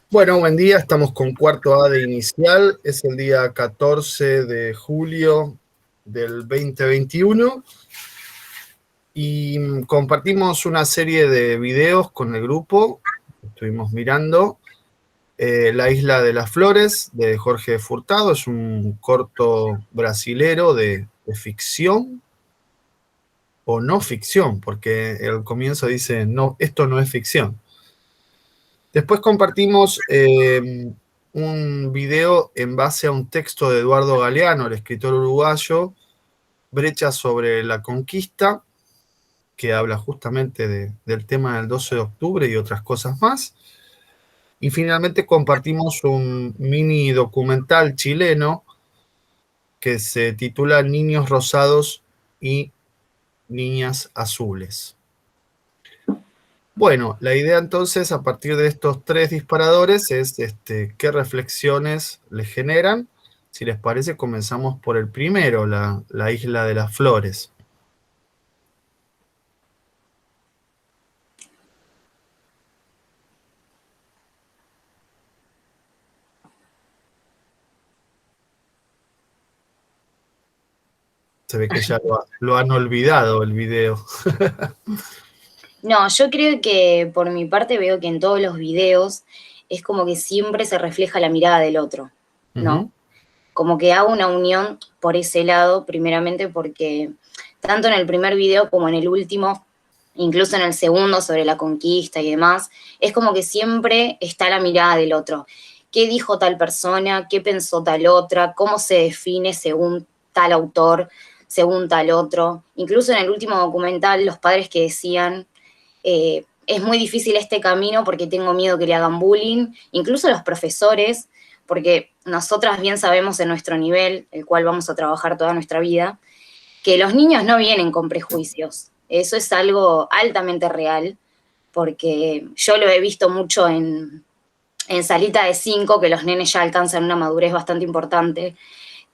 Bueno, buen día, estamos con cuarto A de inicial, es el día 14 de julio del 2021 y compartimos una serie de videos con el grupo. Estuvimos mirando La Isla de las Flores de Jorge Furtado, es un corto brasilero de ficción o no ficción, porque el comienzo dice, no, esto no es ficción. Después compartimos un video en base a un texto de Eduardo Galeano, el escritor uruguayo, Brecha sobre la conquista, que habla justamente del tema del 12 de octubre y otras cosas más. Y finalmente compartimos un mini documental chileno que se titula Niños Rosados y Niñas Azules. Bueno, la idea entonces, a partir de estos tres disparadores, es qué reflexiones les generan. Si les parece, comenzamos por el primero, la Isla de las Flores. Se ve que ya lo han olvidado el video. No, yo creo que por mi parte veo que en todos los videos es como que siempre se refleja la mirada del otro, ¿no? Ujú. Como que hago una unión por ese lado, primeramente porque tanto en el primer video como en el último, incluso en el segundo sobre la conquista y demás, es como que siempre está la mirada del otro. ¿Qué dijo tal persona? ¿Qué pensó tal otra? ¿Cómo se define según tal autor? Según tal otro. Incluso en el último documental, los padres que decían es muy difícil este camino porque tengo miedo que le hagan bullying, incluso los profesores, porque nosotras bien sabemos en nuestro nivel, el cual vamos a trabajar toda nuestra vida, que los niños no vienen con prejuicios. Eso es algo altamente real, porque yo lo he visto mucho en salita de 5, que los nenes ya alcanzan una madurez bastante importante,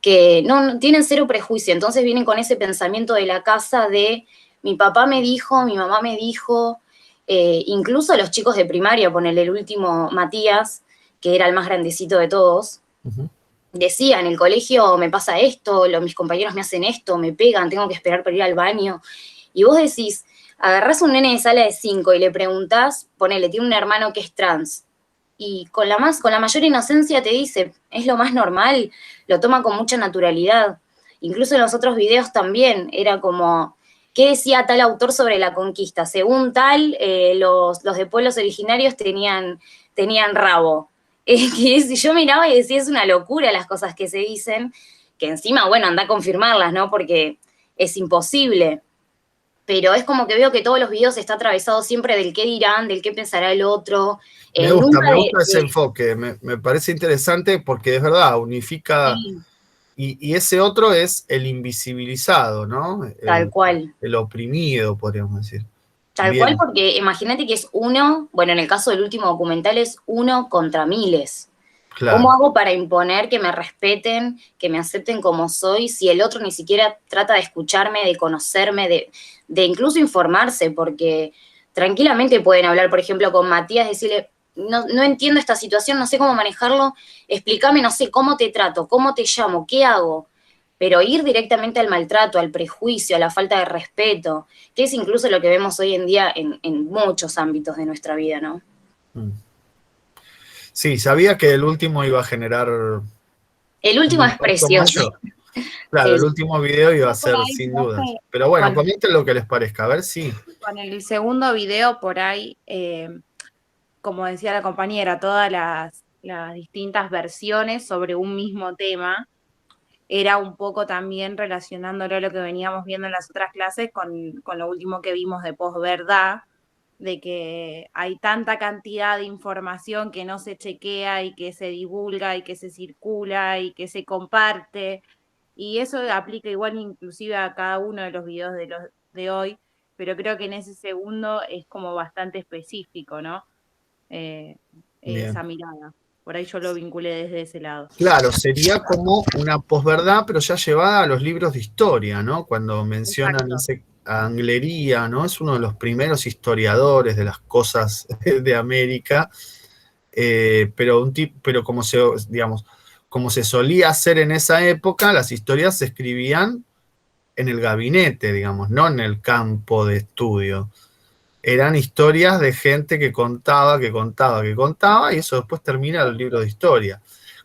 que no tienen cero prejuicio, entonces vienen con ese pensamiento de la casa de mi papá me dijo, mi mamá me dijo, incluso los chicos de primaria, ponele el último Matías, que era el más grandecito de todos, Ujú. decía, en el colegio me pasa esto, mis compañeros me hacen esto, me pegan, tengo que esperar para ir al baño. Y vos decís, agarrás un nene de sala de 5 y le preguntás, ponele, tiene un hermano que es trans, y con la mayor inocencia te dice, es lo más normal, lo toma con mucha naturalidad. Incluso en los otros videos también era como, ¿qué decía tal autor sobre la conquista? Según tal, los de pueblos originarios tenían rabo. Que yo miraba y decía, es una locura las cosas que se dicen, que encima, bueno, anda a confirmarlas, ¿no? Porque es imposible. Pero es como que veo que todos los videos está atravesado siempre del qué dirán, del qué pensará el otro, nunca Me gusta ese enfoque, me parece interesante porque es verdad, unifica, sí, y ese otro es el invisibilizado, ¿no? tal cual. El oprimido, podríamos decir. Tal cual, Bien, porque imagínate que es uno, bueno, en el caso del último documental es uno contra miles. ¿Cómo claro. hago para imponer que me respeten, que me acepten como soy, si el otro ni siquiera trata de escucharme, de conocerme, de incluso informarse? Porque tranquilamente pueden hablar, por ejemplo, con Matías, decirle, no, no entiendo esta situación, no sé cómo manejarlo, explícame, no sé cómo te trato, cómo te llamo, qué hago. Pero ir directamente al maltrato, al prejuicio, a la falta de respeto, que es incluso lo que vemos hoy en día en muchos ámbitos de nuestra vida, ¿no? Mm. Sí, sabía que el último iba a generar un El último es impacto precioso. mayor. Claro, el Sí. último video iba a Por ser ahí, sin dudas. profe, Pero bueno, con, comenten lo que les parezca, a ver si. con el segundo video por ahí, como decía la compañera, todas las distintas versiones sobre un mismo tema, era un poco también relacionándolo a lo que veníamos viendo en las otras clases con lo último que vimos de posverdad, de que hay tanta cantidad de información que no se chequea y que se divulga y que se circula y que se comparte. Y eso aplica igual inclusive a cada uno de los videos de hoy, pero creo que en ese segundo es como bastante específico, ¿no? Eh, Bien. esa mirada. Por ahí yo lo vinculé desde ese lado. Claro, sería como una posverdad, pero ya llevada a los libros de historia, ¿no? Cuando mencionan Exacto. ese Anglería, ¿no? Es uno de los primeros historiadores de las cosas de América. pero digamos, como se solía hacer en esa época, las historias se escribían en el gabinete, digamos, no en el campo de estudio. Eran historias de gente que contaba, que contaba, que contaba, y eso después termina en el libro de historia.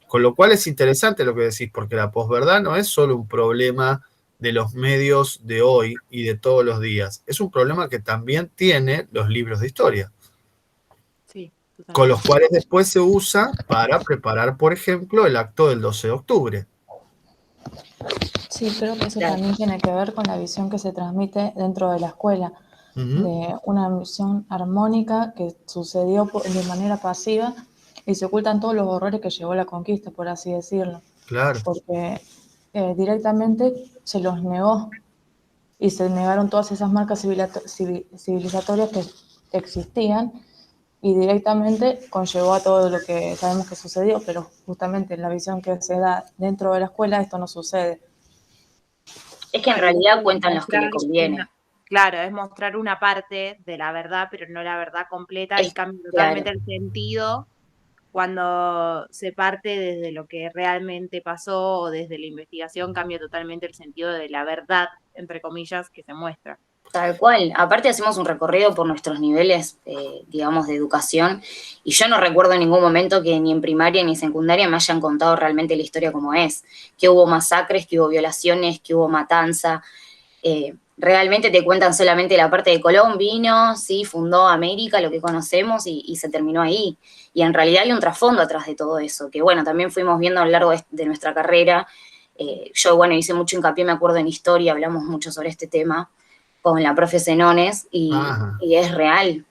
Con lo cual es interesante lo que decís, porque la posverdad no es solo un problema de los medios de hoy y de todos los días, es un problema que también tiene los libros de historia, Sí, con los totalmente. cuales después se usa para preparar, por ejemplo, el acto del 12 de octubre. Sí, creo que eso Claro. también tiene que ver con la visión que se transmite dentro de la escuela, de una visión armónica que sucedió de manera pasiva y se ocultan todos los horrores que llevó la conquista, por así decirlo, Claro, porque directamente se los negó y se negaron todas esas marcas civilizatorias que existían y directamente conllevó a todo lo que sabemos que sucedió, pero justamente en la visión que se da dentro de la escuela esto no sucede. Es que en Claro, realidad cuentan los que le conviene. claro, es mostrar una parte de la verdad, pero no la verdad completa, y cambia Claro. totalmente el sentido cuando se parte desde lo que realmente pasó o desde la investigación, cambia totalmente el sentido de la verdad, entre comillas, que se muestra. Tal cual. Aparte hacemos un recorrido por nuestros niveles, digamos, de educación, y yo no recuerdo en ningún momento que ni en primaria ni en secundaria me hayan contado realmente la historia como es, que hubo masacres, que hubo violaciones, que hubo matanza. Realmente te cuentan solamente la parte de Colón vino, sí, fundó América, lo que conocemos, y se terminó ahí. Y en realidad hay un trasfondo atrás de todo eso, que bueno, también fuimos viendo a lo largo de nuestra carrera. Yo, bueno, hice mucho hincapié, me acuerdo, en historia, hablamos mucho sobre este tema con la profe Zenones, ajá. y es real.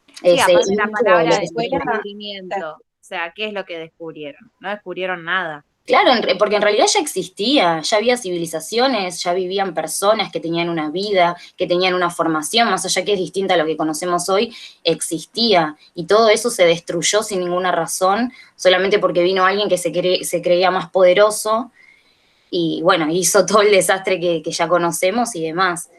Sí, Ese aparte la hecho de palabra lo que se escuela, cuenta. descubrimiento, o sea, ¿qué es lo que descubrieron? No descubrieron nada. Claro, porque en realidad ya existía, ya había civilizaciones, ya vivían personas que tenían una vida, que tenían una formación, más allá que es distinta a lo que conocemos hoy, existía. Y todo eso se destruyó sin ninguna razón, solamente porque vino alguien que se creía más poderoso y bueno, hizo todo el desastre que ya conocemos y demás.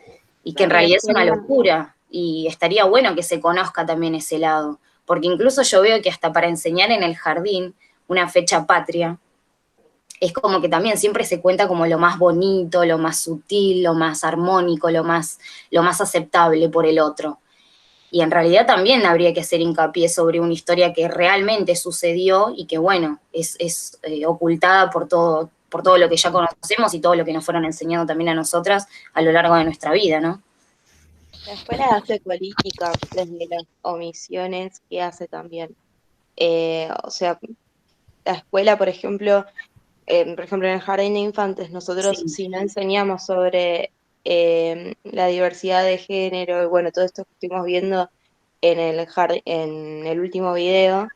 Y que en claro, la realidad es una escuela, locura. Y estaría bueno que se conozca también ese lado. Porque incluso yo veo que hasta para enseñar en el jardín una fecha patria, es como que también siempre se cuenta como lo más bonito, lo más sutil, lo más armónico, lo más aceptable por el otro. Y en realidad también habría que hacer hincapié sobre una historia que realmente sucedió y que, bueno, es ocultada por todo lo que ya conocemos y todo lo que nos fueron enseñando también a nosotras a lo largo de nuestra vida, ¿no? La escuela hace política desde las omisiones que hace también. O sea, la escuela, por ejemplo, en el jardín de infantes, nosotros Sí, si no enseñamos sobre la diversidad de género y bueno, todo esto que estuvimos viendo en el último video,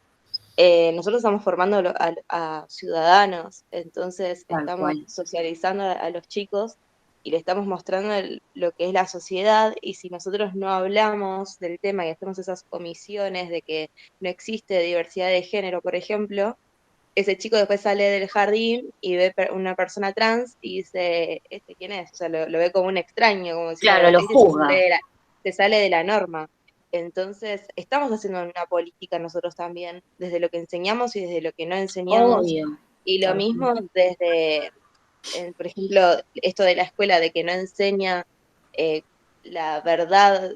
nosotros estamos formando a ciudadanos, entonces tal estamos cual. socializando a los chicos y le estamos mostrando lo que es la sociedad y si nosotros no hablamos del tema y hacemos esas omisiones de que no existe diversidad de género, por ejemplo, ese chico después sale del jardín y ve una persona trans y dice, ¿este quién es? O sea, lo ve como un extraño, como diciendo, Claro, lo este juzga. se sale de la norma. Entonces, estamos haciendo una política nosotros también, desde lo que enseñamos y desde lo que no enseñamos. Obvio. Y lo Tal cual. mismo desde, por ejemplo, esto de la escuela, de que no enseña eh, la verdad.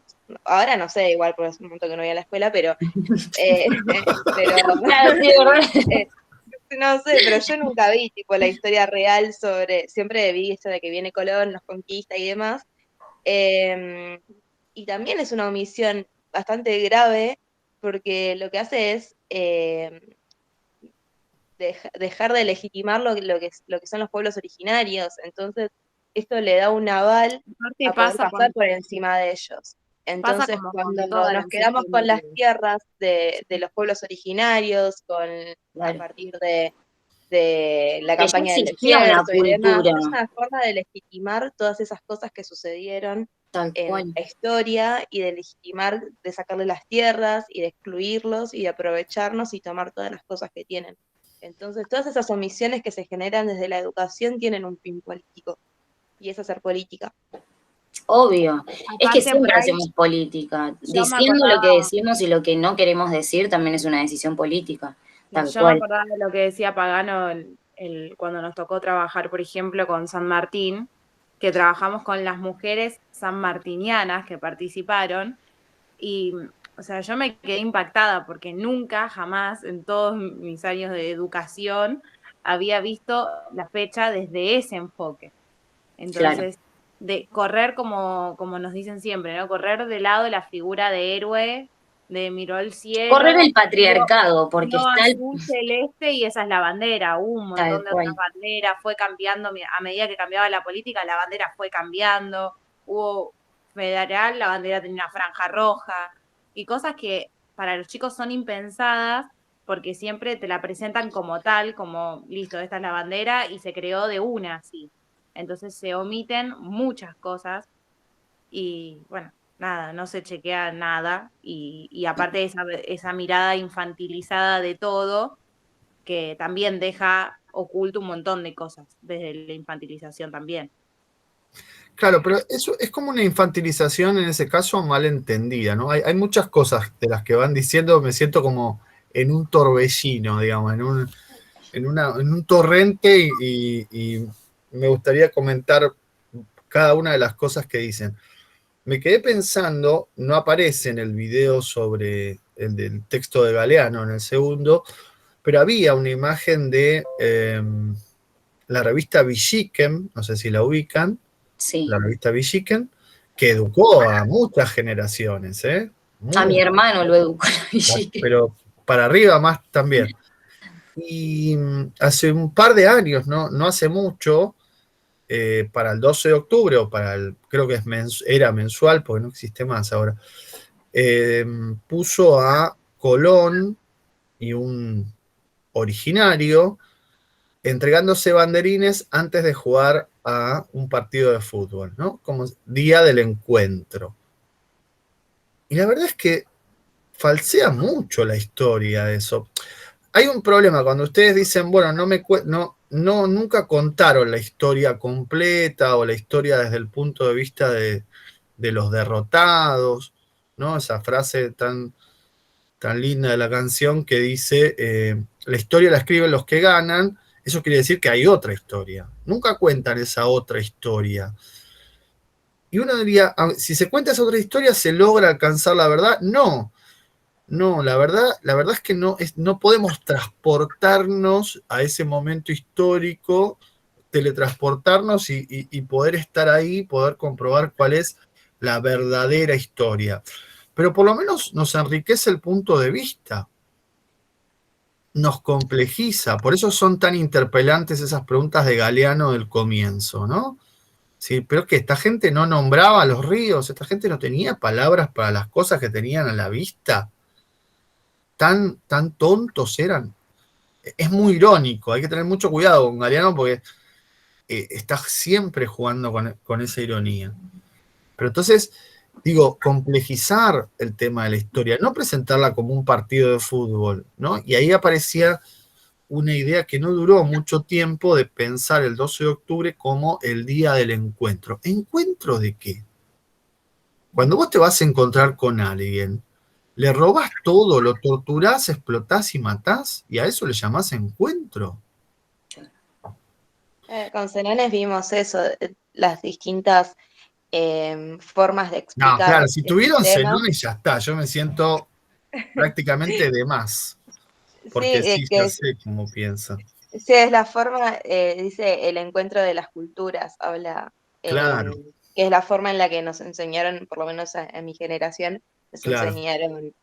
Ahora no sé, igual por un momento que no voy a la escuela, eh, pero Claro, sí, ¿verdad? eh, no sé, pero yo nunca vi tipo la historia real siempre vi esto de que viene Colón, nos conquista y demás. Eh, y también es una omisión bastante grave porque lo que hace es dejar de legitimar lo que son los pueblos originarios. Entonces, esto le da un aval Aparte a poder pasar por encima de ellos. pasa Entonces, como con cuando todas nos las quedamos con las cuestiones tierras de los pueblos originarios, a Claro. partir de la Que ya campaña del existía una desierto y demás, cultura, es una forma de legitimar todas esas cosas que sucedieron tal en cual. la historia y de legitimar, de sacarle las tierras y de excluirlos y de aprovecharnos y tomar todas las cosas que tienen. Entonces, todas esas omisiones que se generan desde la educación tienen un fin político y es hacer política. Obvio. Es que Aparte, por siempre ahí, hacemos política. yo me Diciendo lo que acordaba, decimos y lo que no queremos decir también es una decisión política, tal yo me cual. acordaba de lo que decía Pagano cuando nos tocó trabajar, por ejemplo, con San Martín, que trabajamos con las mujeres sanmartinianas que participaron. Y, o sea, yo me quedé impactada porque nunca, jamás, en todos mis años de educación, había visto la fecha desde ese enfoque. Claro. Entonces, de correr como nos dicen siempre, ¿no? Correr de lado la figura de héroe, de miró al Correr cielo, el patriarcado, porque vio está el... azul celeste y esa es la bandera. Hubo un montón Tal de otras cual. banderas, fue cambiando a medida que cambiaba la política, la bandera fue cambiando. Hubo federal, la bandera tenía una franja roja y cosas que para los chicos son impensadas porque siempre te la presentan como tal, como listo, esta es la bandera y se creó de una así. Entonces se omiten muchas cosas y bueno, nada, no se chequea nada y aparte de esa mirada infantilizada de todo, que también deja oculto un montón de cosas desde la infantilización también. Claro, pero eso es como una infantilización en ese caso mal entendida, ¿no? Hay muchas cosas de las que van diciendo, me siento como en un torbellino, digamos, en un torrente y me gustaría comentar cada una de las cosas que dicen. Me quedé pensando, no aparece en el video sobre el del texto de Galeano en el segundo, pero había una imagen de la revista Villiquen, no sé si la ubican, Sí. la revista Villiquen, que educó a muchas generaciones, ¿eh? A mi Muchas, hermano lo educó la Villique. pero para arriba más también. Y hace un par de años, no hace mucho, para el 12 de octubre, o para el, creo que era mensual, porque no existe más ahora, puso a Colón y un originario entregándose banderines antes de jugar a un partido de fútbol, ¿no? Como día del encuentro. Y la verdad es que falsea mucho la historia de eso. Hay un problema cuando ustedes dicen, bueno, nunca contaron la historia completa o la historia desde el punto de vista de los derrotados, ¿no? Esa frase tan linda de la canción que dice, la historia la escriben los que ganan, eso quiere decir que hay otra historia. Nunca cuentan esa otra historia. Y uno diría, si se cuenta esa otra historia, ¿se logra alcanzar la verdad? No, no, la verdad es que no podemos transportarnos a ese momento histórico, teletransportarnos y poder estar ahí, poder comprobar cuál es la verdadera historia. Pero por lo menos nos enriquece el punto de vista, nos complejiza, por eso son tan interpelantes esas preguntas de Galeano del comienzo, ¿no? Sí, pero que esta gente no nombraba los ríos, esta gente no tenía palabras para las cosas que tenían a la vista, tan tontos eran. Es muy irónico, hay que tener mucho cuidado con Galeano porque está siempre jugando con esa ironía. Pero entonces, digo, complejizar el tema de la historia, no presentarla como un partido de fútbol, ¿no? Y ahí aparecía una idea que no duró mucho tiempo de pensar el 12 de octubre como el día del encuentro. ¿Encuentro de qué? Cuando vos te vas a encontrar con alguien, le robás todo, lo torturás, explotás y matás, y a eso le llamás encuentro. Con Senones vimos eso, las distintas formas de No, explicar claro, si este tuvieron tema. Zenón y ya está, yo me siento prácticamente de más, Sí, porque sí, ya sé cómo piensa. sí, es la forma, dice el encuentro de las culturas, habla, Claro, que es la forma en la que nos enseñaron, por lo menos a mi generación, nos claro, enseñaron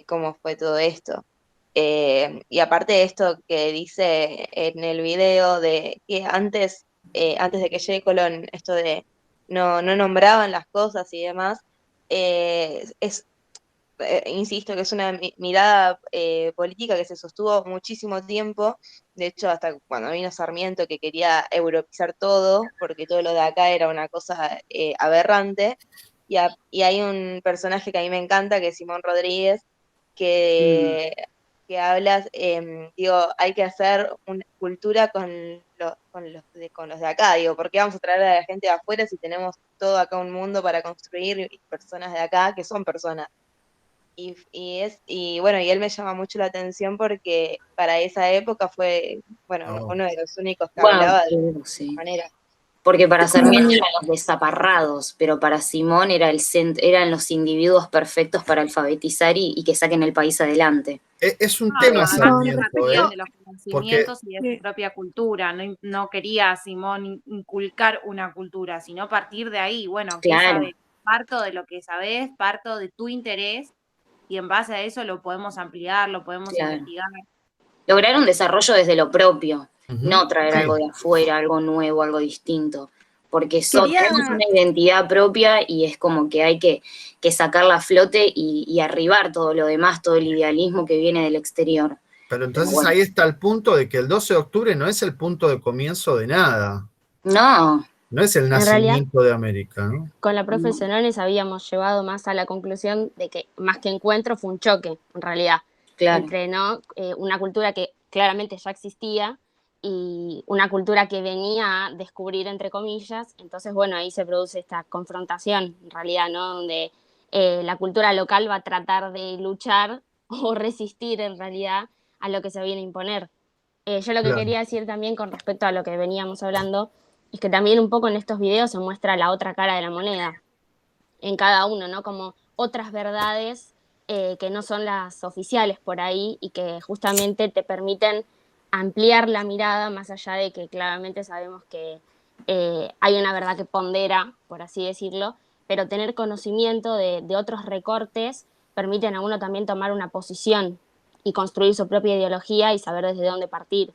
cómo fue todo esto. Y aparte de esto que dice en el video de que antes de que llegue Colón, esto de no nombraban las cosas y demás, es insisto que es una mirada política que se sostuvo muchísimo tiempo, de hecho hasta cuando vino Sarmiento que quería europeizar todo, porque todo lo de acá era una cosa aberrante, y hay un personaje que a mí me encanta, que es Simón Rodríguez, que que hablas, digo, hay que hacer una cultura con los de acá, digo, ¿por qué vamos a traer a la gente de afuera si tenemos todo acá un mundo para construir y personas de acá que son personas? Y bueno, y él me llama mucho la atención porque para esa época fue, bueno, Oh. uno de los únicos que Bueno, hablaba de claro, esa sí. manera. Porque para Sarmiento eran los desaparrados, pero para Simón eran los individuos perfectos para alfabetizar y que saquen el país adelante. Es un No, tema además Sarmiento, partían de los porque conocimientos y de su propia cultura. No quería Simón inculcar una cultura, sino partir de ahí. Bueno, ¿qué Claro. sabes? Parto de lo que sabes, parto de tu interés y en base a eso lo podemos ampliar, lo podemos Claro. investigar. Lograr un desarrollo desde lo propio, Ujú, no traer sí. algo de afuera, algo nuevo, algo distinto. Porque Quería- tenemos una identidad propia y es como que hay que sacarla a flote y arribar todo lo demás, todo el idealismo que viene del exterior. Pero entonces Bueno. ahí está el punto de que el 12 de octubre no es el punto de comienzo de nada. No, No es el En realidad, nacimiento de América, ¿no? con la profe Senones habíamos llegado más a la conclusión de que más que encuentro fue un choque, en realidad, claro. entre una cultura que claramente ya existía y una cultura que venía a descubrir, entre comillas. Entonces, bueno, ahí se produce esta confrontación, en realidad, ¿no? Donde la cultura local va a tratar de luchar o resistir, en realidad, a lo que se viene a imponer. Yo lo que Claro. quería decir también con respecto a lo que veníamos hablando es que también un poco en estos videos se muestra la otra cara de la moneda en cada uno, ¿no? Como otras verdades que no son las oficiales por ahí y que justamente te permiten ampliar la mirada más allá de que claramente sabemos que hay una verdad que pondera, por así decirlo, pero tener conocimiento de otros recortes permiten a uno también tomar una posición y construir su propia ideología y saber desde dónde partir.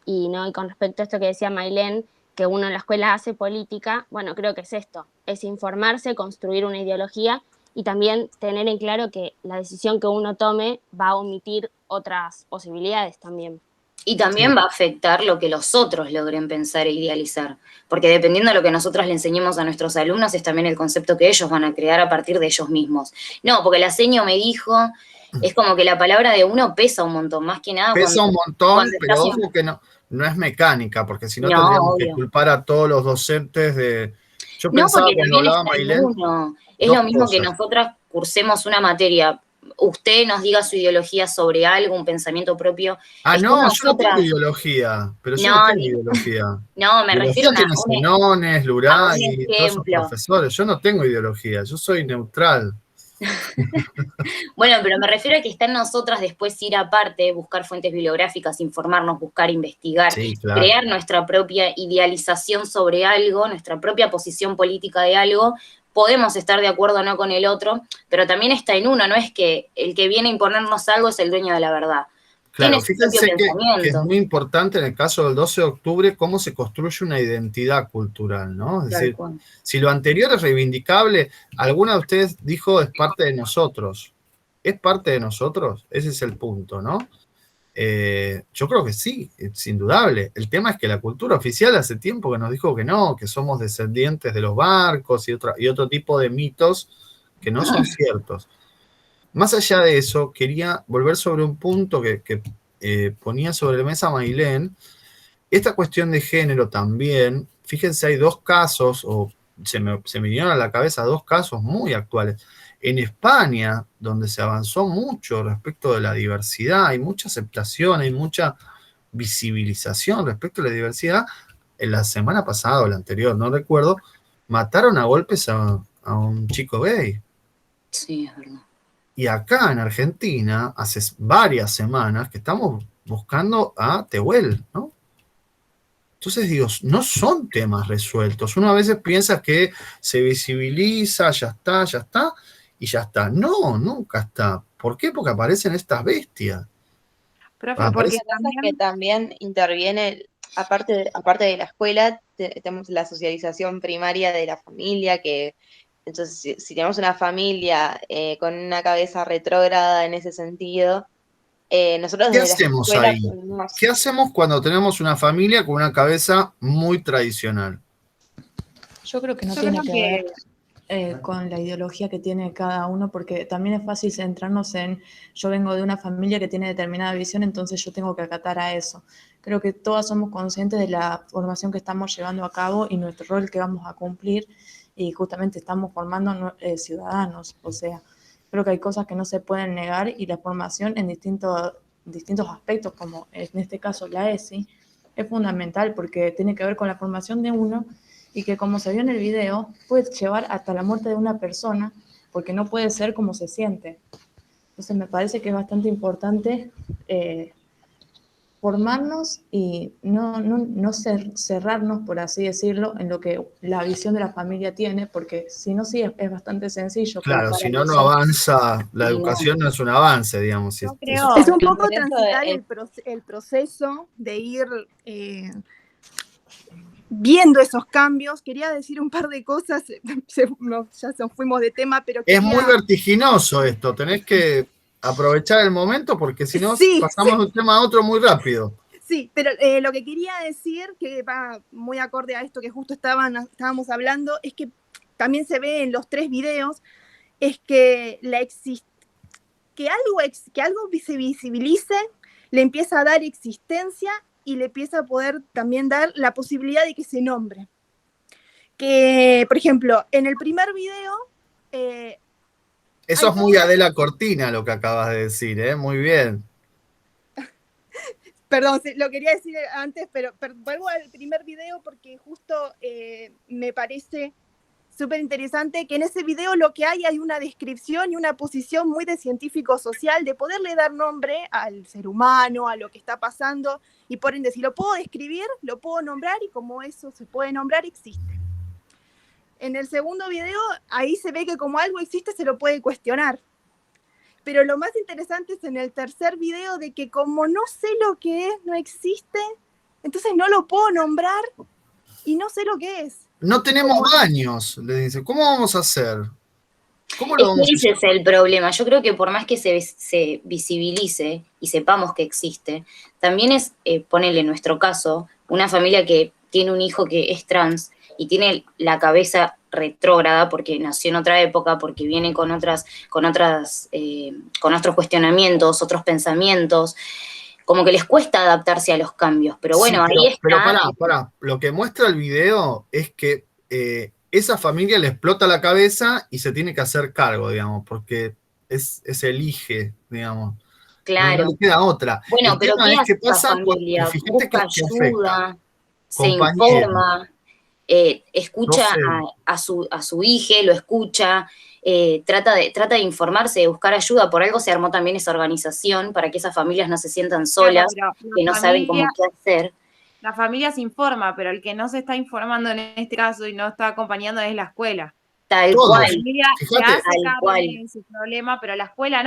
Y con respecto a esto que decía Mailén, que uno en la escuela hace política, bueno, creo que es esto, es informarse, construir una ideología y también tener en claro que la decisión que uno tome va a omitir otras posibilidades también. Y también va a afectar lo que los otros logren pensar e idealizar, porque dependiendo de lo que nosotros le enseñemos a nuestros alumnos es también el concepto que ellos van a crear a partir de ellos mismos. No, porque la seño me dijo, es como que la palabra de uno pesa un montón, más que nada. Pesa un montón, cuando pero estás ojo que no es mecánica, porque si no No, tendríamos que obvio. culpar a todos los docentes de... Yo No, pensaba porque cuando también hablaba está en Mailén, uno. Es dos lo mismo que cosas. nosotras cursemos una materia, usted nos diga su ideología sobre algo, un pensamiento propio. Ah, Está no, yo no nosotras. tengo ideología, pero yo No, no tengo ideología. no, me refiero Ideología tiene Senones, a un Luragui, todos esos ejemplo. profesores. Yo no tengo ideología, yo soy neutral. Bueno, pero me refiero a que está en nosotras después ir aparte, buscar fuentes bibliográficas, informarnos, buscar, investigar, Sí, claro. crear nuestra propia idealización sobre algo, nuestra propia posición política de algo. Podemos estar de acuerdo o no con el otro, pero también está en uno, no es que el que viene a imponernos algo es el dueño de la verdad. Claro, Tiene su propio fíjense que es pensamiento. muy importante en el caso del 12 de octubre cómo se construye una identidad cultural, ¿no? Es decir, si lo anterior es reivindicable, alguna de ustedes dijo es parte de nosotros. ¿Es parte de nosotros? Ese es el punto, ¿no? Yo creo que sí, es indudable. El tema es que la cultura oficial hace tiempo que nos dijo que no, que somos descendientes de los barcos y otro tipo de mitos que no son ciertos. Más allá de eso, quería volver sobre un punto que ponía sobre la mesa Mailén. Esta cuestión de género también, fíjense, hay dos casos, o se me vinieron a la cabeza dos casos muy actuales. En España, donde se avanzó mucho respecto de la diversidad, hay mucha aceptación, hay mucha visibilización respecto a la diversidad. En la semana pasada o la anterior, no recuerdo, mataron a golpes a un chico gay. Sí, es verdad. Y acá en Argentina, hace varias semanas que estamos buscando a Tehuel, ¿no? Entonces digo, no son temas resueltos. Uno a veces piensa que se visibiliza, ya está, y ya está. No, nunca está. ¿Por qué? Porque aparecen estas bestias. Profe, porque que también interviene, aparte de la escuela, tenemos la socialización primaria de la familia, que entonces si tenemos una familia con una cabeza retrógrada en ese sentido, nosotros ¿Qué desde la hacemos escuela ahí? ¿Qué hacemos cuando tenemos una familia con una cabeza muy tradicional? Yo creo que no Yo tiene creo que que ver con la ideología que tiene cada uno, porque también es fácil centrarnos en yo vengo de una familia que tiene determinada visión, entonces yo tengo que acatar a eso. Creo que todas somos conscientes de la formación que estamos llevando a cabo y nuestro rol que vamos a cumplir, y justamente estamos formando ciudadanos, o sea, creo que hay cosas que no se pueden negar, y la formación en distintos aspectos, como en este caso la ESI, es fundamental porque tiene que ver con la formación de uno, y que, como se vio en el video, puede llevar hasta la muerte de una persona porque no puede ser como se siente. Entonces me parece que es bastante importante formarnos y no cerrarnos, por así decirlo, en lo que la visión de la familia tiene, porque si no, sí es bastante sencillo. Claro, si no, no avanza, la educación no es un avance, digamos. Yo Es creo Es un que poco por eso transitar es- el proceso de ir viendo esos cambios. Quería decir un par de cosas, ya nos fuimos de tema, pero Es muy quería... vertiginoso esto, tenés que aprovechar el momento porque si no Sí, pasamos de un tema a otro muy rápido. sí, pero lo que quería decir, que va muy acorde a esto que justo estábamos hablando, es que también se ve en los 3 videos, es que que algo se visibilice, le empieza a dar existencia y le empieza a poder también dar la posibilidad de que se nombre. Que, por ejemplo, en el primer video... Eso es muy Adela Cortina lo que acabas de decir, ¿eh? Muy bien. Perdón, lo quería decir antes, pero vuelvo al primer video porque justo me parece súper interesante que en ese video lo que hay una descripción y una posición muy de científico social, de poderle dar nombre al ser humano, a lo que está pasando, y por ende, si lo puedo describir, lo puedo nombrar, y como eso se puede nombrar, existe. En el segundo video, ahí se ve que como algo existe, se lo puede cuestionar. Pero lo más interesante es en el tercer video, de que como no sé lo que es, no existe, entonces no lo puedo nombrar y no sé lo que es. No tenemos baños, le dice. ¿Cómo vamos a hacer? ¿Cómo lo vamos a Ese hacer? es el problema. Yo creo que por más que se visibilice y sepamos que existe, también es, ponele en nuestro caso, una familia que tiene un hijo que es trans y tiene la cabeza retrógrada porque nació en otra época, porque viene con otros cuestionamientos, otros pensamientos, como que les cuesta adaptarse a los cambios. Pero bueno, Sí, ahí pero está. pará. Lo que muestra el video es que esa familia le explota la cabeza y se tiene que hacer cargo, digamos, porque es elige, digamos. No Claro. le queda otra. Bueno, El pero tema ¿qué es hace qué esa pasa cuando, familia? fíjate Busca que afecta. ayuda, se Compañeros, informa, escucha docentes. a su hija, lo escucha, trata de informarse, de buscar ayuda. Por algo se armó también esa organización, para que esas familias no se sientan Claro, solas, pero que no saben cómo qué hacer. la familia se informa, pero el que no se está informando en este caso y no está acompañando es la escuela. Tal Todos. La cual, familia se Fíjate. hace tal cargo cual. de su problema, pero la escuela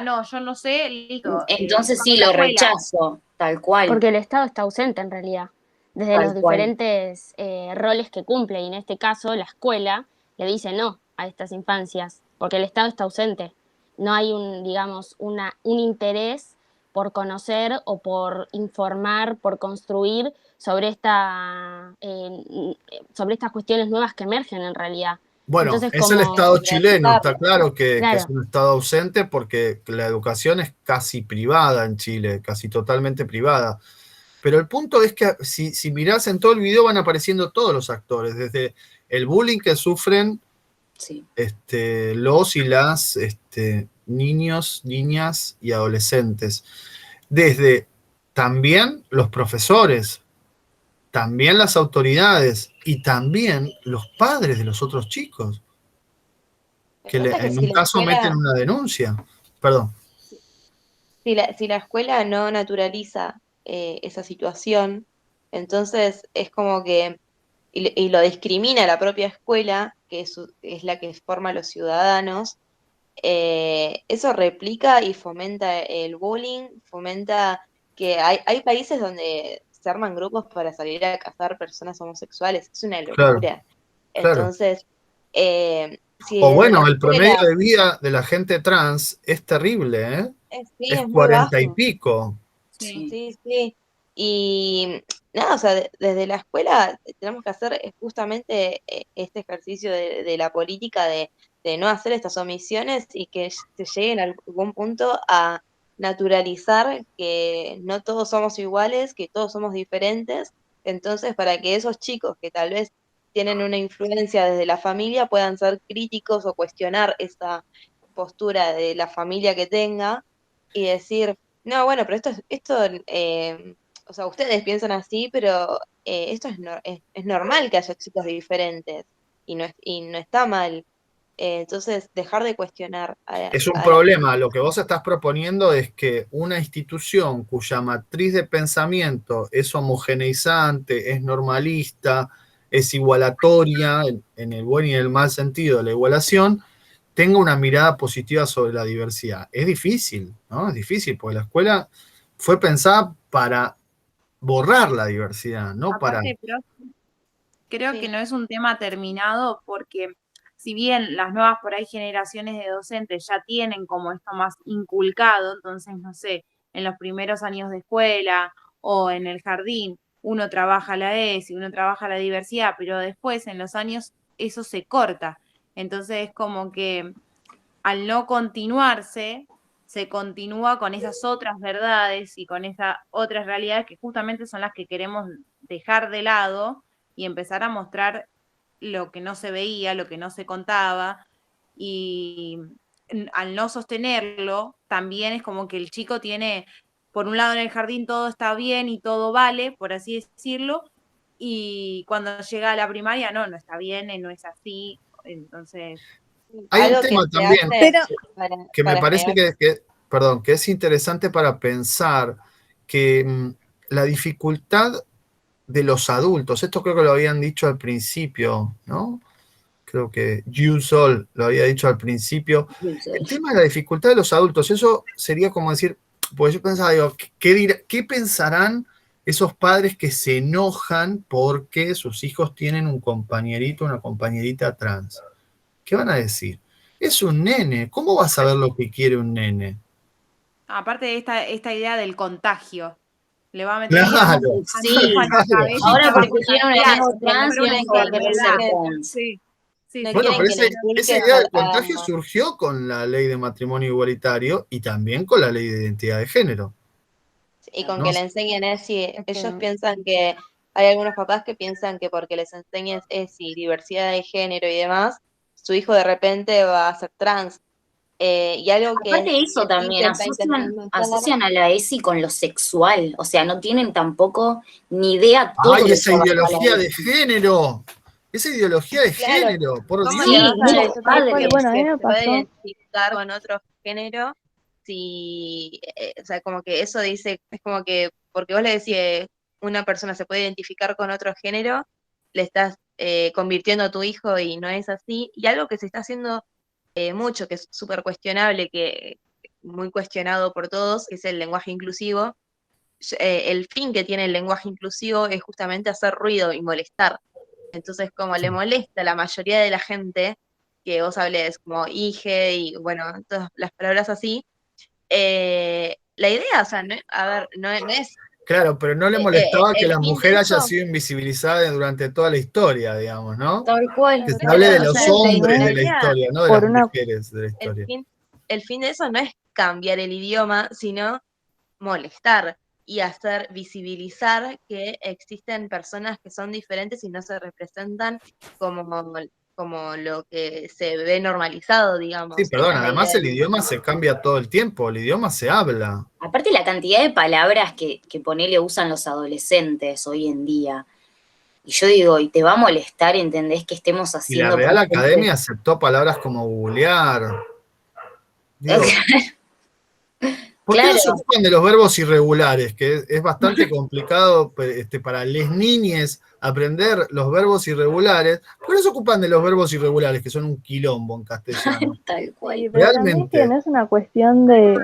no, yo no sé, listo. Entonces sí, la lo escuela. rechazo, tal cual, Porque el Estado está ausente en realidad, desde los tal cual. diferentes roles que cumple, y en este caso la escuela le dice no a estas infancias, porque el Estado está ausente. No hay un interés por conocer o por informar, por construir sobre sobre estas cuestiones nuevas que emergen en realidad. Bueno, Entonces, es el como, Estado chileno, está claro que es claro, un Estado ausente porque la educación es casi privada en Chile, casi totalmente privada. Pero el punto es que si mirás en todo el video van apareciendo todos los actores, desde el bullying que sufren Sí. los y las niños, niñas y adolescentes, desde también los profesores, también las autoridades y también los padres de los otros chicos, Lo que que pasa es que en si un la caso meten escuela, una denuncia. Perdón. si la escuela no naturaliza esa situación, entonces es como que, y lo discrimina la propia escuela, que es la que forma a los ciudadanos, eso replica y fomenta el bullying, fomenta que hay países donde se arman grupos para salir a cazar personas homosexuales, es una Claro, locura. claro. Entonces, si O desde la bueno, el promedio escuela, de vida de la gente trans es terrible, ¿eh? sí, Es es muy 40 y bajo. pico. Sí. Sí, sí. Y nada, o sea, desde la escuela tenemos que hacer justamente este ejercicio de la política de no hacer estas omisiones y que se lleguen a algún punto a naturalizar que no todos somos iguales, que todos somos diferentes. Entonces, para que esos chicos que tal vez tienen una influencia desde la familia puedan ser críticos o cuestionar esa postura de la familia que tenga y decir, no, bueno, pero o sea, ustedes piensan así, pero esto es normal que haya chicos diferentes y no está mal. Entonces, dejar de cuestionar Es un a la problema. Lo que vos estás proponiendo es que una institución cuya matriz de pensamiento es homogeneizante, es normalista, es igualatoria, en el buen y en el mal sentido de la igualación, tenga una mirada positiva sobre la diversidad. Es difícil, ¿no? Es difícil, porque la escuela fue pensada para borrar la diversidad, no para... Aparte, pero creo que Sí. no es un tema terminado porque si bien las nuevas por ahí generaciones de docentes ya tienen como esto más inculcado, entonces no sé, en los primeros años de escuela o en el jardín uno trabaja la ESI, uno trabaja la diversidad, pero después en los años eso se corta. Entonces es como que al no continuarse, se continúa con esas otras verdades y con esas otras realidades que justamente son las que queremos dejar de lado y empezar a mostrar lo que no se veía, lo que no se contaba, y al no sostenerlo, también es como que el chico tiene, por un lado en el jardín todo está bien y todo vale, por así decirlo, y cuando llega a la primaria, no está bien, no es así, entonces... Hay un Algo que tema se también hace Pero que me para parece generar. perdón, que es interesante para pensar que la dificultad de los adultos, esto creo que lo habían dicho al principio, ¿no? Creo que Yu Sol lo había dicho al principio. El tema de la dificultad de los adultos, eso sería como decir, pues yo pensaba, digo, ¿qué pensarán esos padres que se enojan porque sus hijos tienen un compañerito, una compañerita trans? ¿Qué van a decir? Es un nene, ¿cómo va a saber lo que quiere un nene? Aparte de esta idea del contagio, le va a meter esa Claro, Sí, antifa en la claro. cabeza y ahora se va a porque tiene un contagiar, amigo Que no trans, por su una quieren hijo va a que querer enfermedad. ser inculquen, trans. Sí, sí, no sí, Bueno, sí. quieren pero que le esa inculquen idea del contagio surgió con la ley de matrimonio igualitario y también con la ley de identidad de género, y con ¿no? que le enseñen ESI. Es Ellos que piensan que, hay algunos papás que piensan que porque les enseñes ESI, diversidad de género y demás, su hijo de repente va a ser trans. Y algo Aparte de que eso sí también, se está intentando hacer. asocian a la ESI con lo sexual, o sea, no tienen tampoco ni idea todo ¡Ay, lo que esa abarca la ideología de ESI. género! Esa ideología de Claro, género, por ¿cómo Dios. le Sí, vas a muchos decir tal cual, padres. bueno, a mí que me se puede pasó, identificar con otro género si, o sea, como que eso dice, es como que, porque vos le decís, una persona se puede identificar con otro género, le estás convirtiendo a tu hijo y no es así, y algo que se está haciendo mucho, que es súper cuestionable, que muy cuestionado por todos, es el lenguaje inclusivo. El fin que tiene el lenguaje inclusivo es justamente hacer ruido y molestar. Entonces, como le molesta a la mayoría de la gente que vos hables como hije y bueno, todas las palabras así, la idea, o sea, a ver, no es Claro, pero no le molestaba que el la fin de mujer haya eso, sido invisibilizada durante toda la historia, digamos, ¿no? Tal cual. Que se hable claro, de o los sea, creo que no hombres es de la la idea, historia, no de las por una, mujeres de la el historia. fin, el fin de eso no es cambiar el idioma, sino molestar y hacer visibilizar que existen personas que son diferentes y no se representan como, como lo que se ve normalizado, Sí, digamos. perdón, Esa es la idea además el del idioma idioma. se cambia todo el tiempo, el idioma se habla. Aparte la cantidad de palabras que ponele usan los adolescentes hoy en día. Y yo digo, y te va a molestar, ¿entendés? Que estemos Y la haciendo Real presente. Academia aceptó palabras como googlear. Digo, ¿por qué no se Claro, ocupan de los verbos irregulares? Que es bastante complicado para les niñes aprender los verbos irregulares. ¿Por qué no se ocupan de los verbos irregulares, que son un quilombo en castellano? tal cual. sí, pero también es que Realmente. no es una cuestión de